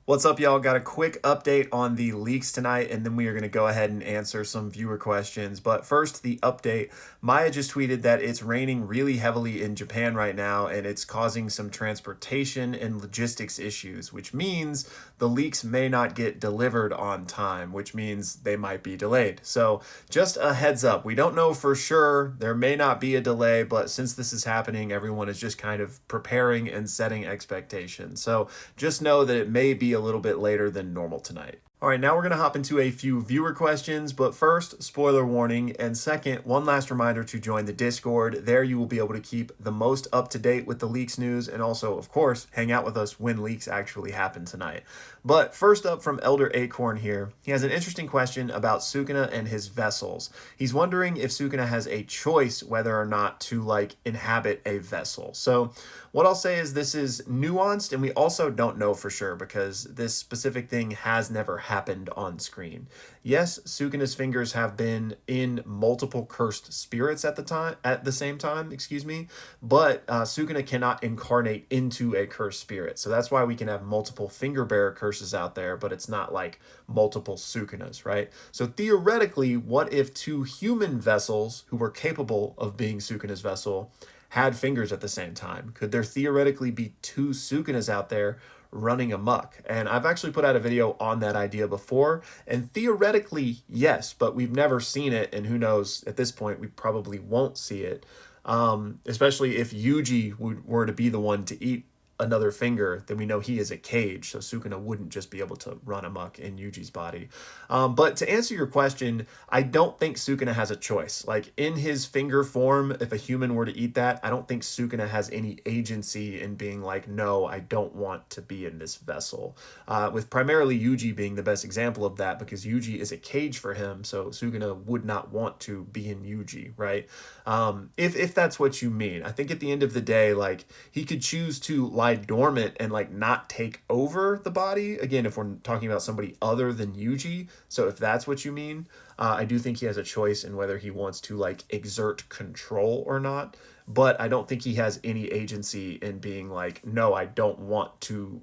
What's up, y'all? Got a quick update on the leaks tonight, and then we are going to go ahead and answer some viewer questions. But first, the update. Maya just tweeted that it's raining really heavily in Japan right now, and it's causing some transportation and logistics issues, which means the leaks may not get delivered on time, which means they might be delayed. So just a heads up. We don't know for sure. There may not be a delay, but since this is happening, everyone is just kind of preparing and setting expectations. So just know that it may be a little bit later than normal tonight. All right, now we're going to hop into a few viewer questions, but first, spoiler warning, and second, one last reminder to join the Discord. There you will be able to keep the most up to date with the leaks news and also, of course, hang out with us when leaks actually happen tonight. But first up from Elder Acorn here, he has an interesting question about Sukuna and his vessels. He's wondering if Sukuna has a choice whether or not to inhabit a vessel. So what I'll say is this is nuanced, and we also don't know for sure because this specific thing has never happened on screen. Yes, Sukuna's fingers have been in multiple cursed spirits at the same time, but Sukuna cannot incarnate into a cursed spirit. So that's why we can have multiple finger bearer curses out there, but it's not like multiple Sukunas, right? So theoretically, what if two human vessels who were capable of being Sukuna's vessel had fingers at the same time? Could there theoretically be two Sukunas out there running amok? And I've actually put out a video on that idea before, and theoretically, yes, but we've never seen it, and who knows, at this point, we probably won't see it, especially if Yuji were to be the one to eat another finger, then we know he is a cage, so Sukuna wouldn't just be able to run amok in Yuji's body. But to answer your question, I don't think Sukuna has a choice. Like, in his finger form, if a human were to eat that, I don't think Sukuna has any agency in being like, no, I don't want to be in this vessel. With primarily Yuji being the best example of that, because Yuji is a cage for him, so Sukuna would not want to be in Yuji, right? If that's what you mean. I think at the end of the day, he could choose to lie dormant and not take over the body. Again, if we're talking about somebody other than Yuji, so if that's what you mean, I do think he has a choice in whether he wants to exert control or not. But I don't think he has any agency in being no, I don't want to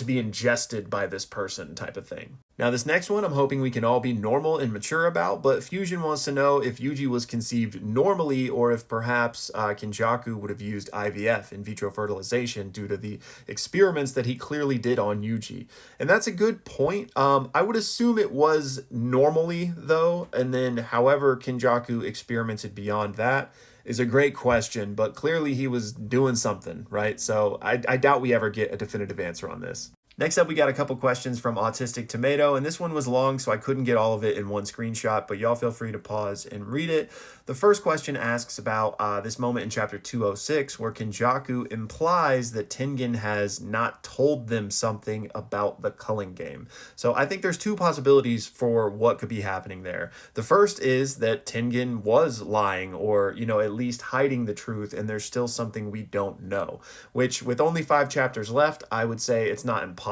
be ingested by this person type of thing. Now, this next one, I'm hoping we can all be normal and mature about, but Fusion wants to know if Yuji was conceived normally or if perhaps Kenjaku would have used IVF, in vitro fertilization, due to the experiments that he clearly did on Yuji. And that's a good point. I would assume it was normally, though, and then however Kenjaku experimented beyond that is a great question, but clearly he was doing something, right? So I doubt we ever get a definitive answer on this. Next up, we got a couple questions from Autistic Tomato, and this one was long, so I couldn't get all of it in one screenshot, but y'all feel free to pause and read it. The first question asks about this moment in chapter 206 where Kenjaku implies that Tengen has not told them something about the Culling game. So I think there's two possibilities for what could be happening there. The first is that Tengen was lying or, at least hiding the truth, and there's still something we don't know, which with only 5 chapters left, I would say it's not impossible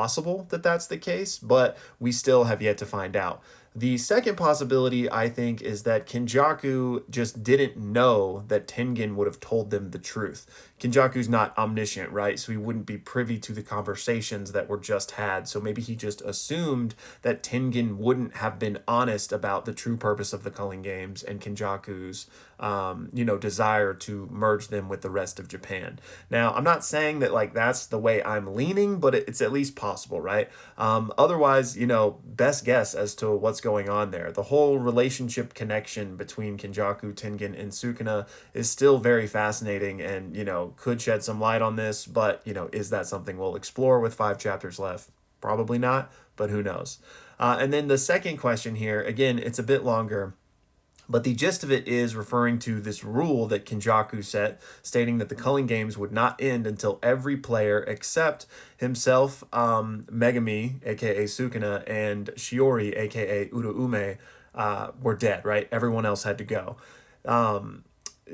that that's the case, but we still have yet to find out. The second possibility, I think, is that Kenjaku just didn't know that Tengen would have told them the truth. Kenjaku's not omniscient, right? So he wouldn't be privy to the conversations that were just had. So maybe he just assumed that Tengen wouldn't have been honest about the true purpose of the Culling games and Kenjaku's, desire to merge them with the rest of Japan. Now, I'm not saying that that's the way I'm leaning, but it's at least possible, right? Otherwise, best guess as to what's going on there. The whole relationship connection between Kenjaku, Tengen, and Sukuna is still very fascinating and, could shed some light on this, but, is that something we'll explore with 5 chapters left? Probably not, but who knows? And then the second question here, again, it's a bit longer, but the gist of it is referring to this rule that Kenjaku set, stating that the Culling games would not end until every player except himself, Megumi, aka Sukuna, and Shiori, aka Uraume, were dead, right? Everyone else had to go.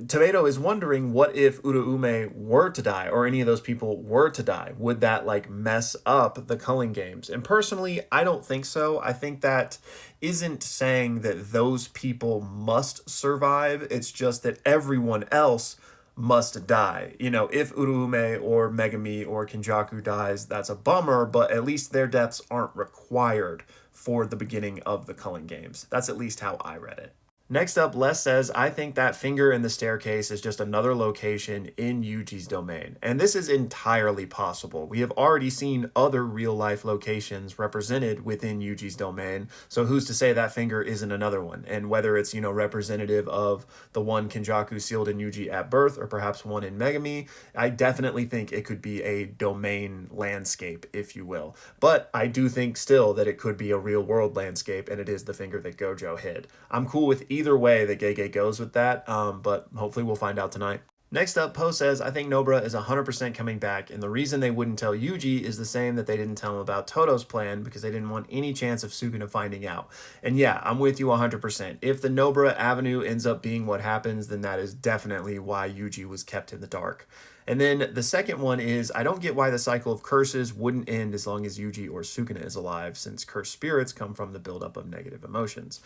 Tomato is wondering, what if Uraume were to die, or any of those people were to die? Would that mess up the Culling games? And personally, I don't think so. I think that isn't saying that those people must survive. It's just that everyone else must die. You know, if Uruume or Megumi or Kenjaku dies, that's a bummer, but at least their deaths aren't required for the beginning of the Culling games. That's at least how I read it. Next up, Les says, I think that finger in the staircase is just another location in Yuji's domain. And this is entirely possible. We have already seen other real life locations represented within Yuji's domain. So who's to say that finger isn't another one? And whether it's, representative of the one Kenjaku sealed in Yuji at birth or perhaps one in Megumi, I definitely think it could be a domain landscape, if you will. But I do think still that it could be a real world landscape, and it is the finger that Gojo hid. I'm cool with either way that Gege goes with that, but hopefully we'll find out tonight. Next up, Poe says, I think Nobara is 100% coming back, and the reason they wouldn't tell Yuji is the same that they didn't tell him about Toto's plan, because they didn't want any chance of Sukuna finding out. And yeah, I'm with you 100%. If the Nobara Avenue ends up being what happens, then that is definitely why Yuji was kept in the dark. And then the second one is, I don't get why the cycle of curses wouldn't end as long as Yuji or Sukuna is alive, since cursed spirits come from the buildup of negative emotions.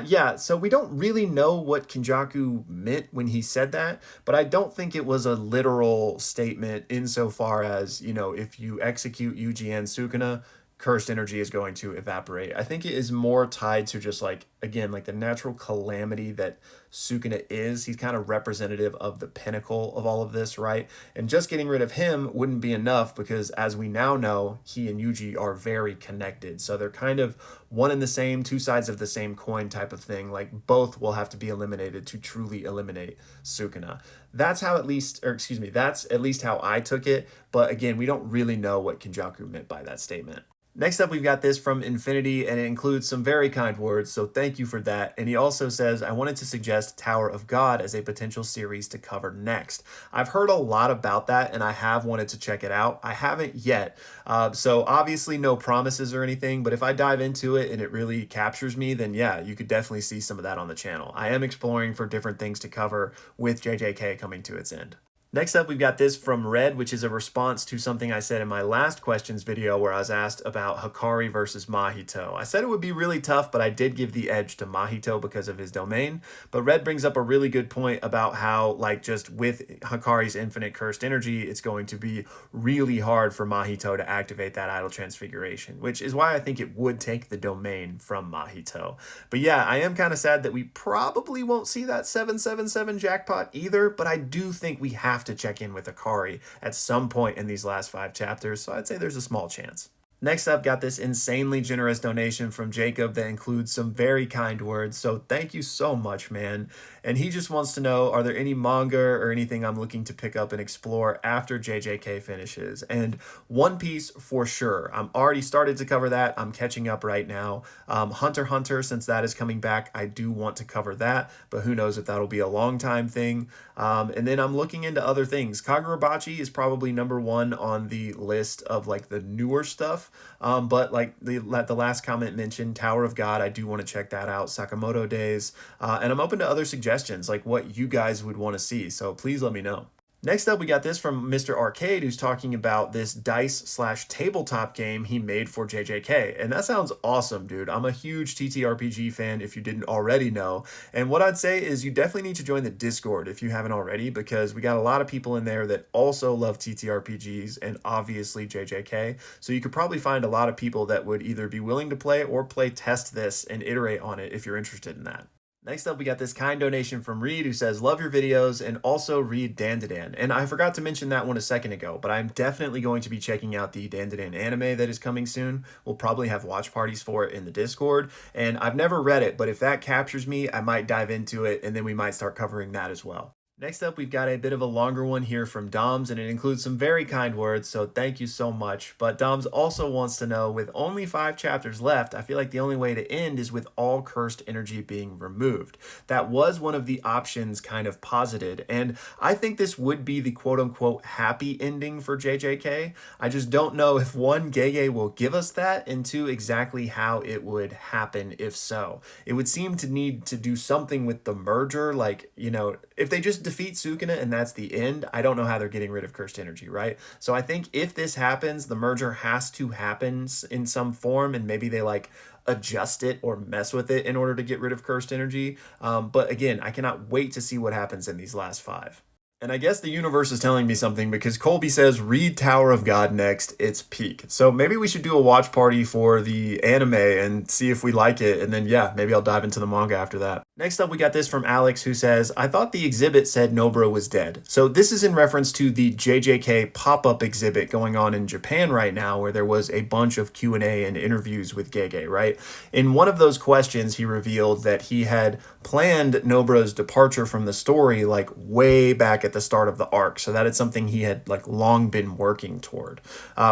Yeah, so we don't really know what Kenjaku meant when he said that, but I don't think it was a literal statement insofar as, if you execute Yuji and Sukuna, cursed energy is going to evaporate. I think it is more tied to just again, the natural calamity that Sukuna is. He's kind of representative of the pinnacle of all of this, right? And just getting rid of him wouldn't be enough because, as we now know, he and Yuji are very connected. So they're kind of one and the same, two sides of the same coin type of thing. Both will have to be eliminated to truly eliminate Sukuna. That's how that's at least how I took it. But again, we don't really know what Kenjaku meant by that statement. Next up, we've got this from Infinity, and it includes some very kind words, so thank you for that. And he also says, I wanted to suggest Tower of God as a potential series to cover next. I've heard a lot about that, and I have wanted to check it out. I haven't yet, so obviously no promises or anything, but if I dive into it and it really captures me, then yeah, you could definitely see some of that on the channel. I am exploring for different things to cover with JJK coming to its end. Next up, we've got this from Red, which is a response to something I said in my last questions video where I was asked about Hikari versus Mahito. I said it would be really tough, but I did give the edge to Mahito because of his domain. But Red brings up a really good point about how, just with Hikari's infinite cursed energy, it's going to be really hard for Mahito to activate that idle transfiguration, which is why I think it would take the domain from Mahito. But yeah, I am kind of sad that we probably won't see that 777 jackpot either, but I do think we have to check in with Hikari at some point in these last 5 chapters, so I'd say there's a small chance. Next up, got this insanely generous donation from Jacob that includes some very kind words, so thank you so much, man. And he just wants to know, are there any manga or anything I'm looking to pick up and explore after JJK finishes? And One Piece for sure. I'm already started to cover that. I'm catching up right now. Hunter x Hunter, since that is coming back, I do want to cover that, but who knows if that'll be a long time thing. And then I'm looking into other things. Kagurabachi is probably number 1 on the list of the newer stuff. But the last comment mentioned, Tower of God, I do want to check that out. Sakamoto Days, and I'm open to other suggestions, what you guys would want to see. So please let me know. Next up, we got this from Mr. Arcade, who's talking about this dice/tabletop game he made for JJK. And that sounds awesome, dude. I'm a huge TTRPG fan, if you didn't already know. And what I'd say is you definitely need to join the Discord if you haven't already, because we got a lot of people in there that also love TTRPGs and obviously JJK. So you could probably find a lot of people that would either be willing to play or play test this and iterate on it if you're interested in that. Next up, we got this kind donation from Reed, who says, love your videos, and also read Dandadan. And I forgot to mention that one a second ago, but I'm definitely going to be checking out the Dandadan anime that is coming soon. We'll probably have watch parties for it in the Discord, and I've never read it, but if that captures me, I might dive into it, and then we might start covering that as well. Next up, we've got a bit of a longer one here from Doms, and it includes some very kind words, so thank you so much. But Doms also wants to know, with only 5 chapters left, I feel like the only way to end is with all cursed energy being removed. That was one of the options kind of posited, and I think this would be the quote-unquote happy ending for JJK. I just don't know if 1, Gege will give us that, and 2, exactly how it would happen if so. It would seem to need to do something with the merger, if they just defeat Sukuna and that's the end, I don't know how they're getting rid of cursed energy, right? So I think if this happens, the merger has to happen in some form, and maybe they adjust it or mess with it in order to get rid of cursed energy. But again, I cannot wait to see what happens in these last 5. And I guess the universe is telling me something because Colby says, read Tower of God next. It's peak. So maybe we should do a watch party for the anime and see if we like it. And then, yeah, maybe I'll dive into the manga after that. Next up, we got this from Alex who says, I thought the exhibit said Nobara was dead. So this is in reference to the JJK pop-up exhibit going on in Japan right now, where there was a bunch of Q&A and interviews with Gege, right? In one of those questions, he revealed that he had planned Nobara's departure from the story like way back at the start of the arc. So that is something he had like long been working toward,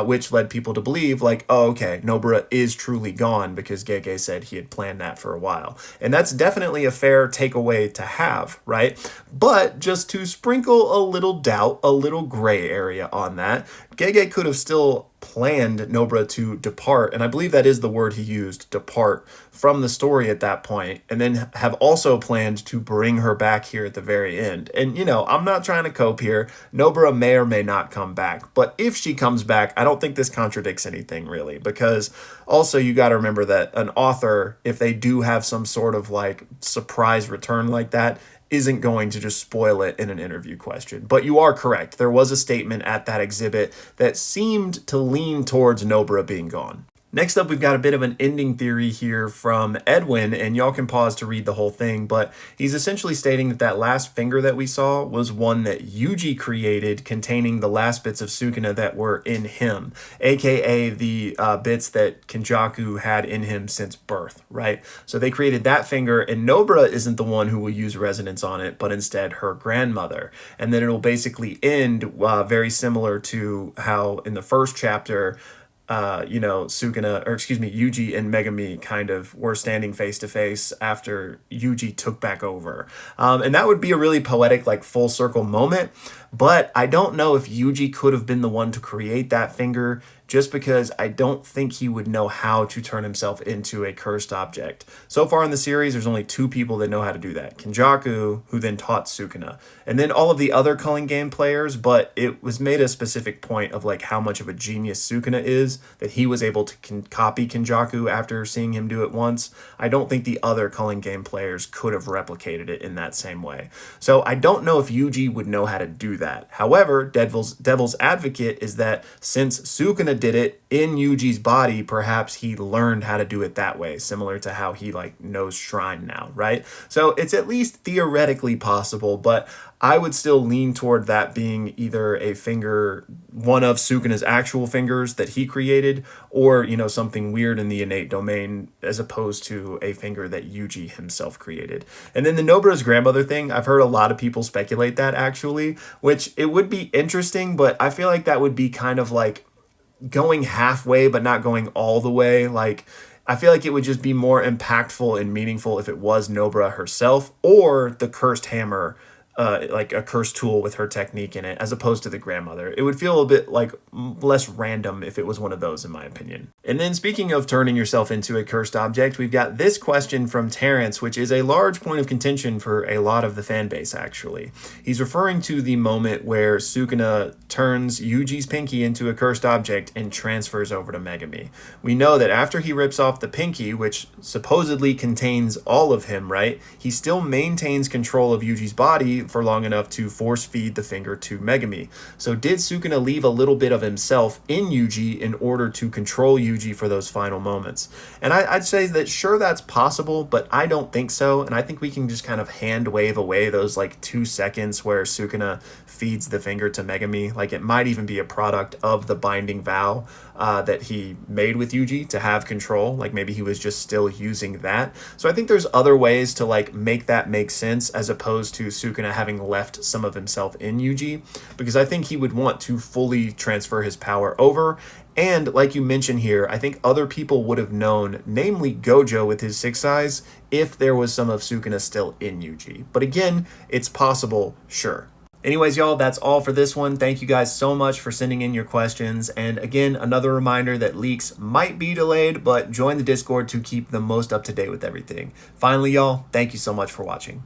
which led people to believe like, oh, okay, Nobara is truly gone because Gege said he had planned that for a while. And that's definitely a fair takeaway to have, right? But just to sprinkle a little doubt, a little gray area on that, Gege could have still planned Nobara to depart, and I believe that is the word he used, depart from the story at that point, and then have also planned to bring her back here at the very end. And, I'm not trying to cope here. Nobara may or may not come back, but if she comes back, I don't think this contradicts anything really, because also you got to remember that an author, if they do have some sort of like surprise return like that, isn't going to just spoil it in an interview question. But you are correct. There was a statement at that exhibit that seemed to lean towards Nobara being gone. Next up, we've got a bit of an ending theory here from Edwin, and y'all can pause to read the whole thing, but he's essentially stating that that last finger that we saw was one that Yuji created containing the last bits of Sukuna that were in him, aka the bits that Kenjaku had in him since birth, right? So they created that finger, and Nobara isn't the one who will use resonance on it, but instead her grandmother. And then it'll basically end very similar to how in the first chapter, Yuji and Megumi kind of were standing face to face after Yuji took back over. And that would be a really poetic, like full circle moment. But I don't know if Yuji could have been the one to create that finger, just because I don't think he would know how to turn himself into a cursed object. So far in the series, there's only two people that know how to do that. Kenjaku, who then taught Sukuna, and then all of the other Culling game players, but it was made a specific point of like how much of a genius Sukuna is, that he was able to copy Kenjaku after seeing him do it once. I don't think the other Culling game players could have replicated it in that same way. So I don't know if Yuji would know how to do that. However, Devil's advocate is that since Sukuna did it in Yuji's body, perhaps he learned how to do it that way, similar to how he like knows Shrine now, right? So it's at least theoretically possible, but I would still lean toward that being either a finger, one of Sukuna's actual fingers that he created, or, something weird in the innate domain as opposed to a finger that Yuji himself created. And then the Nobara's grandmother thing, I've heard a lot of people speculate that actually, which it would be interesting, but I feel like that would be kind of like going halfway but not going all the way. Like I feel like it would just be more impactful and meaningful if it was Nobara herself or the cursed hammer, like a cursed tool with her technique in it, as opposed to the grandmother. It would feel a bit like less random if it was one of those, in my opinion. And then speaking of turning yourself into a cursed object, we've got this question from Terrence, which is a large point of contention for a lot of the fan base, actually. He's referring to the moment where Sukuna turns Yuji's pinky into a cursed object and transfers over to Megumi. We know that after he rips off the pinky, which supposedly contains all of him, right, he still maintains control of Yuji's body for long enough to force feed the finger to Megumi. So did Sukuna leave a little bit of himself in Yuji in order to control Yuji for those final moments? And I'd say that sure, that's possible, but I don't think so. And I think we can just kind of hand wave away those like 2 seconds where Sukuna feeds the finger to Megumi. Like it might even be a product of the binding vow that he made with Yuji to have control. Like maybe he was just still using that. So I think there's other ways to like make that make sense as opposed to Sukuna having left some of himself in Yuji, because I think he would want to fully transfer his power over. And like you mentioned here, I think other people would have known, namely Gojo with his 6 eyes, if there was some of Sukuna still in Yuji. But again, it's possible, sure. Anyways, y'all, that's all for this one. Thank you guys so much for sending in your questions. And again, another reminder that leaks might be delayed, but join the Discord to keep the most up to date with everything. Finally, y'all, thank you so much for watching.